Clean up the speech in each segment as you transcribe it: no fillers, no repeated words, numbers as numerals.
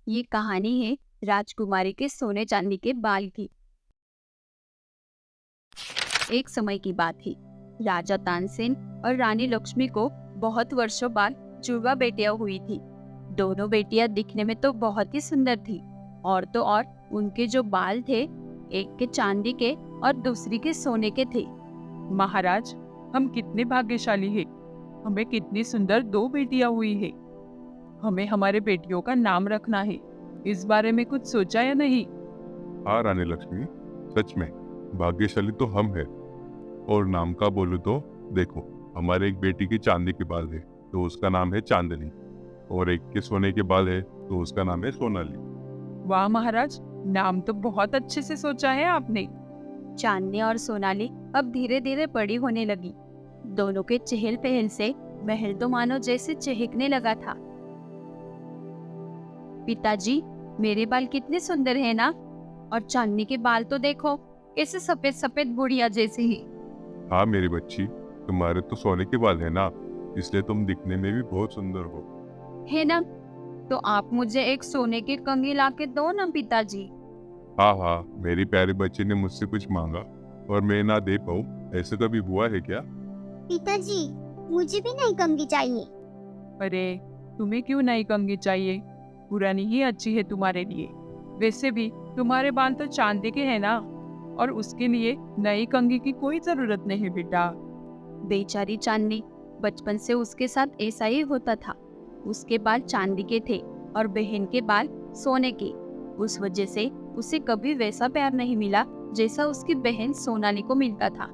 ये कहानी है राजकुमारी के सोने चांदी के बाल की। एक समय की बात थी। राजा तानसेन और रानी लक्ष्मी को बहुत वर्षों बाद जुड़वा बेटियां हुई थी। दोनों बेटियां दिखने में तो बहुत ही सुंदर थी। और तो और उनके जो बाल थे, एक के चांदी के और दूसरी के सोने के थे। महाराज, हम कितने भाग्यशाली हैं। हमें कितनी सुंदर दो बेटियां हुई है। हमें हमारे बेटियों का नाम रखना है। इस बारे में कुछ सोचा या नहीं? हाँ रानी लक्ष्मी, सच में भाग्यशाली तो हम है। और नाम का बोलूं तो देखो, हमारे एक बेटी के चांदी के बाल है तो उसका नाम है चांदनी, और एक के सोने के बाल है तो उसका नाम है सोनाली। वाह महाराज, नाम तो बहुत अच्छे से सोचा है आपने। चांदनी और सोनाली अब धीरे धीरे बड़ी होने लगी। दोनों के चहल पहल से महल तो मानो जैसे चहकने लगा था। पिताजी, मेरे बाल कितने सुंदर हैं ना? और चांदनी के बाल तो देखो, कैसे सफेद सफेद बुढ़िया जैसे ही। हाँ मेरी बच्ची, तुम्हारे तो सोने के बाल है ना, इसलिए तुम दिखने में भी बहुत सुंदर हो। है ना? तो आप मुझे एक सोने की कंघी ला के दो ना पिताजी। हाँ हाँ, मेरी प्यारी बच्ची ने मुझसे कुछ मांगा और मैं ना दे पाऊँ, ऐसे कभी हुआ है क्या? पिताजी, मुझे भी नई कंघी चाहिए। अरे, तुम्हें क्यों नई कंघी चाहिए? पुरानी ही अच्छी है तुम्हारे लिए। वैसे भी तुम्हारे बाल तो चांदी के हैं ना, और उसके लिए नई कंघी की कोई जरूरत नहीं बेटा। बेचारी चांदनी, बचपन से उसके साथ ऐसा ही होता था। उसके बाल चांदी के थे और बहन के बाल सोने के। उस वजह से उसे कभी वैसा प्यार नहीं मिला जैसा उसकी बहन सोनाली को मिलता था।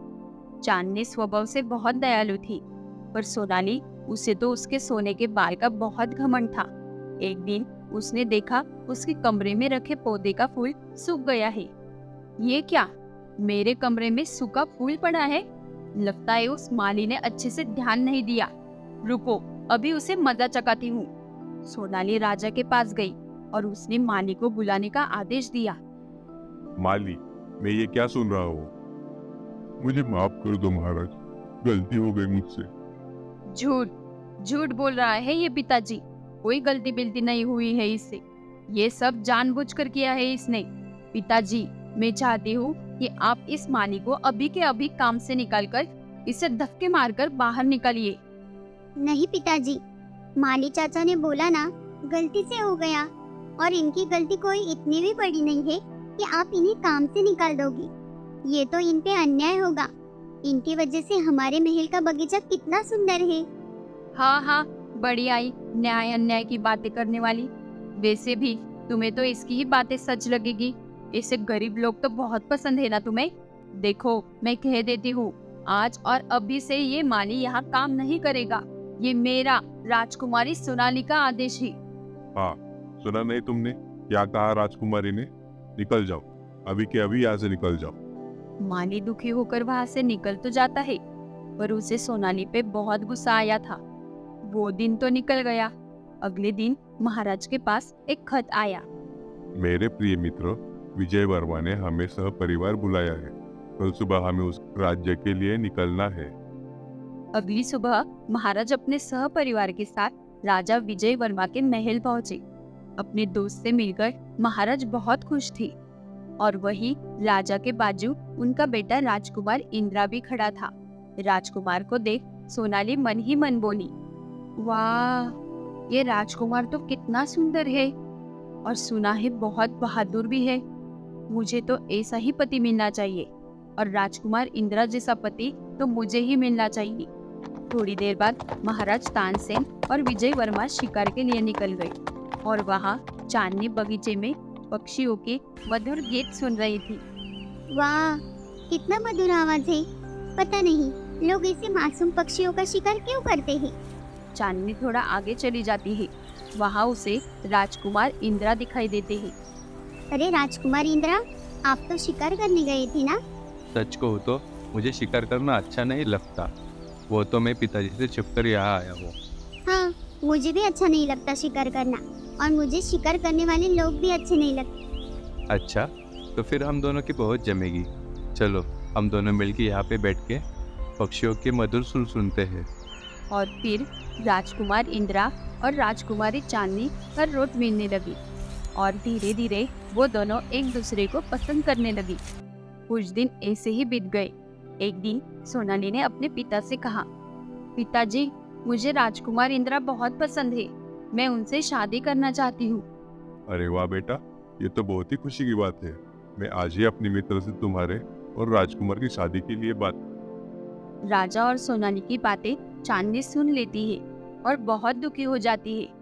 चांदनी स्वभाव से बहुत दयालु थी, पर सोनाली, उसे तो उसके सोने के बाल का बहुत घमंड था। एक दिन उसने देखा उसके कमरे में रखे पौधे का फूल सूख गया है। ये क्या? मेरे कमरे में सूखा फूल पड़ा है। लगता है उस माली ने अच्छे से ध्यान नहीं दिया। रुको, अभी उसे मजा चखाती हूँ। सोनाली राजा के पास गई और उसने माली को बुलाने का आदेश दिया। माली, मैं ये क्या सुन रहा हूँ? मुझे माफ कर दो महाराज, गलती हो गई मुझसे। झूठ झूठ बोल रहा है ये पिताजी। कोई गलती बिलती नहीं हुई है इससे। ये सब जानबूझकर किया है इसने। पिताजी, मैं चाहती हूँ कि आप इस माली को अभी के अभी काम से निकालकर इसे धक्के मारकर बाहर निकालिए। नहीं पिताजी, माली चाचा ने बोला ना, गलती से हो गया। और इनकी गलती कोई इतनी भी बड़ी नहीं है कि आप इन्हें काम से निकाल दोगी। ये तो इन पे अन्याय होगा। इनकी वजह से हमारे महल का बगीचा कितना सुंदर है। हाँ हाँ, बड़ी आई न्याय अन्याय की बातें करने वाली। वैसे भी तुम्हें तो इसकी ही बातें सच लगेगी। इसे गरीब लोग तो बहुत पसंद है ना तुम्हें। देखो, मैं कह देती हूँ, आज और अभी से ये माली यहाँ काम नहीं करेगा। ये मेरा राजकुमारी सोनाली का आदेश है। हाँ, सुना नहीं तुमने क्या कहा राजकुमारी ने? निकल जाओ, अभी के अभी यहाँ से निकल जाओ। माली दुखी होकर वहाँ से निकल तो जाता है, पर उसे सोनाली पे बहुत गुस्सा आया था। वो दिन तो निकल गया। अगले दिन महाराज के पास एक खत आया। मेरे प्रिय मित्र विजय वर्मा ने हमें सहपरिवार बुलाया है। कल सुबह हमें उस राज्य के लिए निकलना है। अगली सुबह महाराज अपने सहपरिवार के साथ राजा विजय वर्मा के महल पहुंचे। अपने दोस्त से मिलकर महाराज बहुत खुश थे। और वही राजा के बाजू उनका बेटा राजकुमार इंद्रा भी खड़ा था। राजकुमार को देख सोनाली मन ही मन बोली, वाह, ये राजकुमार तो कितना सुंदर है, और सुना है बहुत बहादुर भी है। मुझे तो ऐसा ही पति मिलना चाहिए, और राजकुमार इंद्रा जैसा पति तो मुझे ही मिलना चाहिए। थोड़ी देर बाद महाराज तानसेन और विजय वर्मा शिकार के लिए निकल गए, और वहाँ चांदनी बगीचे में पक्षियों के मधुर गीत सुन रही थी। वाह, कितना मधुर आवाज है। पता नहीं लोग ऐसे मासूम पक्षियों का शिकार क्यों करते हैं। चांदनी थोड़ा आगे चली जाती है। वहाँ उसे राजकुमार इंद्रा दिखाई देते हैं। अरे राजकुमार इंद्रा, आप तो शिकार करने गए थे ना? सच कहूँ तो मुझे शिकार करना अच्छा नहीं लगता। वो तो मैं पिताजी से छुपकर यहाँ आया हूँ। हाँ, मुझे भी अच्छा नहीं लगता शिकार करना, और मुझे शिकार करने वाले लोग भी अच्छे नहीं लगते। अच्छा, तो फिर हम दोनों की बहुत जमेगी। चलो, हम दोनों मिलकर यहाँ पे बैठ के पक्षियों के मधुर सुर सुनते हैं। और फिर राजकुमार इंद्रा और राजकुमारी चांदनी हर रोज मिलने लगी। और धीरे धीरे वो दोनों एक दूसरे को पसंद करने लगी। कुछ दिन ऐसे ही बीत गए। एक दिन सोनाली ने अपने पिता से कहा, पिताजी, मुझे राजकुमार इंद्रा बहुत पसंद है, मैं उनसे शादी करना चाहती हूँ। अरे वाह बेटा, ये तो बहुत ही खुशी की बात है। मैं आज ही अपने मित्र से तुम्हारे और राजकुमार की शादी के लिए बात। राजा और सोनाली की बातें चांदनी सुन लेती है और बहुत दुखी हो जाती है।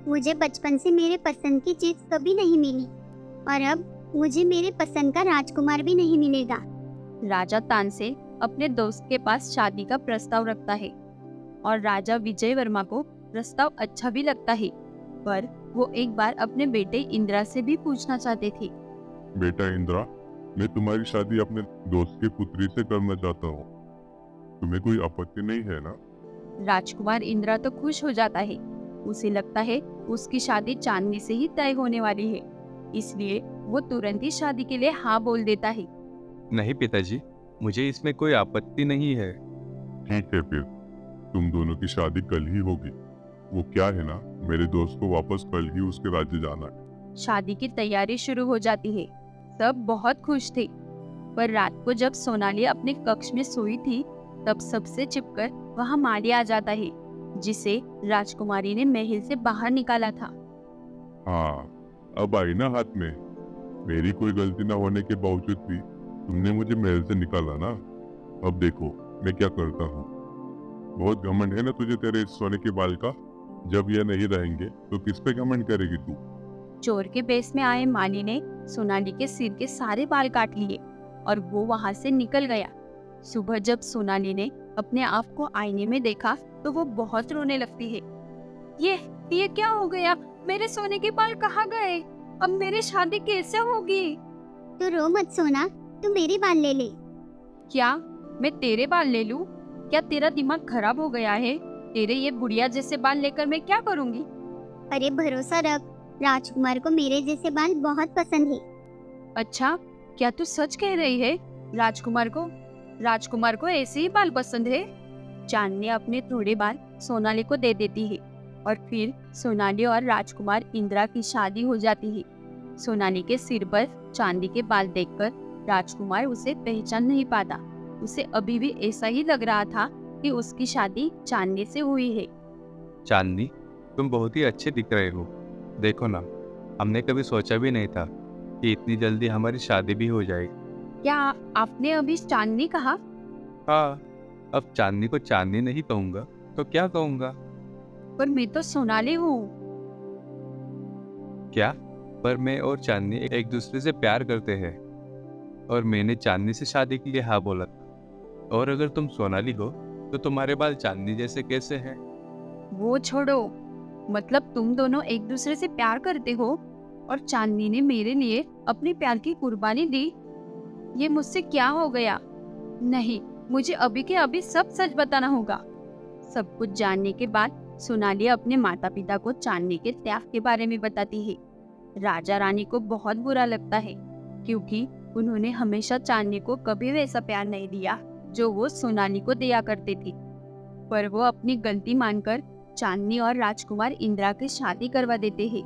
मुझे बचपन से मेरे पसंद की चीज कभी नहीं मिली और अब मुझे मेरे पसंद का राजकुमार भी नहीं मिलेगा। राजा तानसेन अपने दोस्त के पास शादी का प्रस्ताव रखता है और राजा विजय वर्मा को प्रस्ताव अच्छा भी लगता है, पर वो एक बार अपने बेटे इंद्रा से भी पूछना चाहते थे। बेटा इंद्रा, मैं तुम्हारी शादी अपने दोस्त की पुत्री से करना चाहता हूँ। तुम्हें कोई आपत्ति नहीं है ना? राजकुमार इंद्रा तो खुश हो जाता है। उसे लगता है उसकी शादी चांदनी से ही तय होने वाली है, इसलिए वो तुरंत ही शादी के लिए हाँ बोल देता है। नहीं पिताजी, मुझे इसमें कोई आपत्ति नहीं है। ठीक है, फिर तुम दोनों की शादी कल ही होगी। वो क्या है ना, मेरे दोस्त को वापस कल ही उसके राज्य जाना है। शादी की तैयारी शुरू हो जाती है। सब बहुत खुश थे, पर रात को जब सोनाली अपने कक्ष में सोई थी, तब सबसे छिपकर वहाँ माली आ जाता है, जिसे राजकुमारी ने महल से बाहर निकाला था। हाँ, अब आई ना हाथ में। मेरी कोई गलती ना होने के बावजूद भी तुमने मुझे महल से निकाला ना। अब देखो मैं क्या करता हूँ। बहुत घमंड है ना तुझे तेरे इस सोने के बाल का। जब ये नहीं रहेंगे तो किस पे घमंड करेगी तू? चोर के बेस में आए माली ने सोनाली के सिर के सारे बाल काट लिए और वो वहाँ से निकल गया। सुबह जब सोनाली ने अपने आप को आईने में देखा तो वो बहुत रोने लगती है। ये क्या हो गया? मेरे सोने के बाल कहाँ गए? अब मेरी शादी कैसे होगी? तो रो मत सोना, तू मेरे बाल ले ले। क्या मैं तेरे बाल ले लूं? क्या तेरा दिमाग खराब हो गया है? तेरे ये बुढ़िया जैसे बाल लेकर मैं क्या करूंगी? अरे भरोसा रख, राजकुमार को मेरे जैसे बाल बहुत पसंद है। अच्छा, क्या तू सच कह रही है? राजकुमार को ऐसे ही बाल पसंद है? चांदनी अपने थोड़े बाल सोनाली को दे देती है और फिर सोनाली और राजकुमार इंद्रा की शादी हो जाती है। सोनाली के सिर पर चांदी के बाल देखकर राजकुमार उसे पहचान नहीं पाता। उसे अभी भी ऐसा ही लग रहा था कि उसकी शादी चांदनी से हुई है। चांदनी, तुम बहुत ही अच्छे दिख रहे हो। देखो ना, हमने कभी सोचा भी नहीं था कि इतनी जल्दी हमारी शादी भी हो जाएगी। क्या आपने अभी चांदनी कहा? हाँ, अब चांदनी को चांदनी नहीं कहूँगा तो क्या कहूँगा? पर मैं तो सोनाली हूँ। क्या? पर मैं और चांदनी एक दूसरे से प्यार करते हैं और मैंने चांदनी से शादी के लिए हाँ बोला था। और अगर तुम सोनाली हो तो तुम्हारे बाल चांदनी जैसे कैसे हैं? वो छोड़ो, मतलब तुम दोनों एक दूसरे से प्यार करते हो और चांदनी ने मेरे लिए अपने प्यार की कुर्बानी दी। ये मुझसे क्या हो गया? नहीं, मुझे अभी के अभी सब सच बताना होगा। सब कुछ जानने के बाद सोनाली अपने माता पिता को चांदनी के त्याग के बारे में बताती है। राजा रानी को बहुत बुरा लगता है, क्योंकि उन्होंने हमेशा चांदनी को कभी वैसा प्यार नहीं दिया जो वो सोनाली को दिया करती थी। पर वो अपनी गलती मानकर चांदनी और राजकुमार इंद्रा की शादी करवा देते हैं।